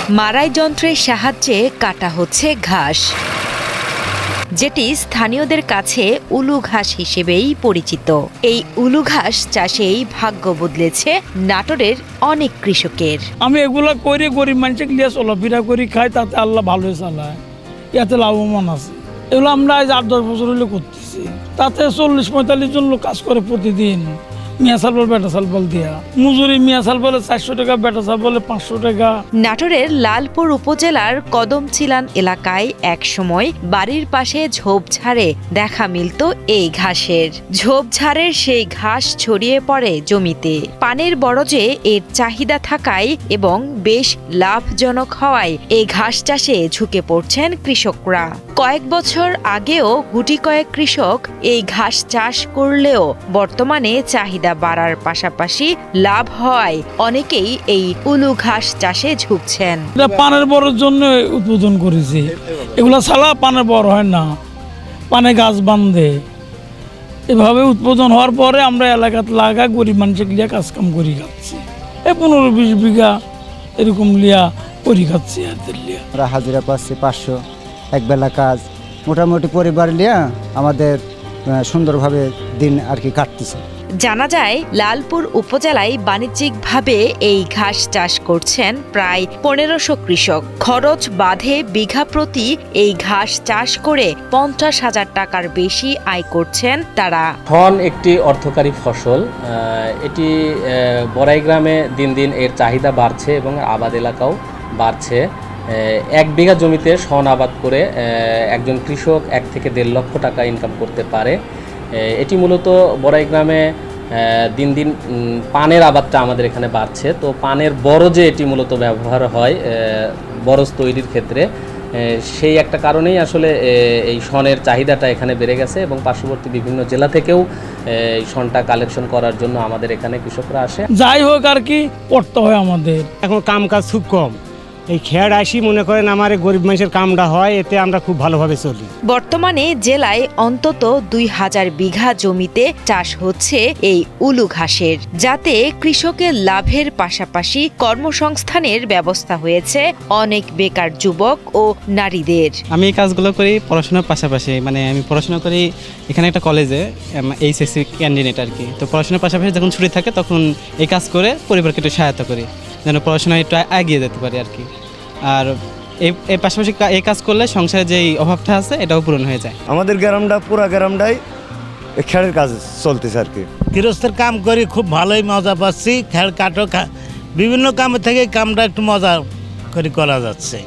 মাড়াই যন্ত্রের সাহায্যে কাটা হচ্ছে ঘাস, যেটি স্থানীয়দের কাছে উলু ঘাস হিসেবেই পরিচিত। এই উলু ঘাস চাষেই ভাগ্য বদলেছে নাটোরের অনেক কৃষকের। আমি এগুলা করে গরিব মানুষকে নিয়ে চলাফেরা করি, খাই, তাতে আল্লাহ ভালোই চালায়, এতে লাভবান আছে। এগুলো আমরা আজ 8-10 বছর হলে করতেছি, তাতে 40-45 জন লোক কাজ করে প্রতিদিন। মিয়া চাল বল বেটা চাল বল দিয়া মজুরি, মিয়া চাল বলে 400 টাকা, বেটা চাল বলে 500 টাকা। নাটোরের লালপুর উপজেলার কদমচিলান এলাকায় এক সময় বাড়ির পাশে ঝোপঝাড়ে দেখা মিলত এই ঘাসের। ঝোপঝাড়ের সেই ঘাস ছড়িয়ে পড়ে জমিতে। পানের বরজে এর চাহিদা থাকায় এবং বেশ লাভজনক হওয়ায় এই ঘাস চাষে ঝুঁকে পড়ছেন কৃষকরা। কয়েক বছর আগেও গুটি কয়েক কৃষক এই ঘাস চাষ করলেও বর্তমানে চাহিদা বাড়ার পাশাপাশি লাভ হওয়ায় অনেকেই এই উলু ঘাস চাষে ঝুঁকছেন। পানের বড়ের জন্য উদ্বোধন করেছি। এগুলা ছাড়া পানের বড় হয় না, পানে গাছ বাঁধে। এভাবে উদ্বোধন হওয়ার পরে আমরা এলাকাতে লাগা গরিব মানুষকে লিয়া কাজ কাম করি খাচ্ছি। 15-20 বিঘা এরকম লিয়া করি খাচ্ছি। আমরা হাজিরা পাচ্ছি 500 একবেলা কাজ। মোটামুটি পরিবার লিয়া আমাদের সুন্দরভাবে দিন আর কি কাটতেছে। জানা যায় লালপুর উপজেলায় বাণিজ্যিকভাবে এই ঘাস চাষ করছেন প্রায় 1500 কৃষক। খরচ বাঁধে বিঘা প্রতি এই ঘাস চাষ করে 50,000 টাকার বেশি আয় করছেন তারা। শন একটি অর্থকারী ফসল। এটি বড়াই গ্রামে দিন দিন এর চাহিদা বাড়ছে এবং আবাদ এলাকাও বাড়ছে। 1 বিঘা জমিতে শন আবাদ করে একজন কৃষক 1 থেকে 1.5 লক্ষ টাকা ইনকাম করতে পারে। এটি মূলত বড়াই গ্রামে দিন দিন পানের আবাদটা আমাদের এখানে বাড়ছে। তো পানের বরজে এটি মূলত ব্যবহার হয় বরজ তৈরির ক্ষেত্রে। সেই একটা কারণেই আসলে এই শনের চাহিদাটা এখানে বেড়ে গেছে এবং পার্শ্ববর্তী বিভিন্ন জেলা থেকেও এই শনটা কালেকশন করার জন্য আমাদের এখানে কৃষকরা আসে। যাই হোক আর কি করতে হয় আমাদের। এখন কাম কাজ খুব কম, এই খেয়ার আসি মনে করেন আমার গরিব মানুষের কামটা হয়, এতে আমরা খুব ভালোভাবে চলি। বর্তমানে জেলায় অন্তত 2000 বিঘা জমিতে চাষ হচ্ছে এই উলু ঘাসের, যাতে কৃষকের লাভের পাশাপাশি কর্মসংস্থানের ব্যবস্থা হয়েছে অনেক বেকার যুবক ও নারীদের। আমি এই কাজগুলো করি পড়াশোনার পাশাপাশি। মানে আমি পড়াশোনা করি এখানে একটা কলেজে, এইচএসসি ক্যান্ডিডেট আর কি। তো পড়াশোনার পাশাপাশি যখন ছুটি থাকে তখন এই কাজ করে পরিবারকে একটু সহায়তা করি, যেন পড়াশোনায় একটু এগিয়ে যেতে পারি আর কি। আর এই পাশাপাশি এই কাজ করলে সংসারে যেই অভাবটা আছে এটাও পূরণ হয়ে যায়। আমাদের গ্রামটা পুরা গ্রামটাই খেড়ের কাজ চলতেছে আর কি। গৃহস্থের কাম করি খুব ভালোই মজা পাচ্ছি। খেড় কাটো বিভিন্ন কামের থেকে কামটা একটু মজা করে করা যাচ্ছে।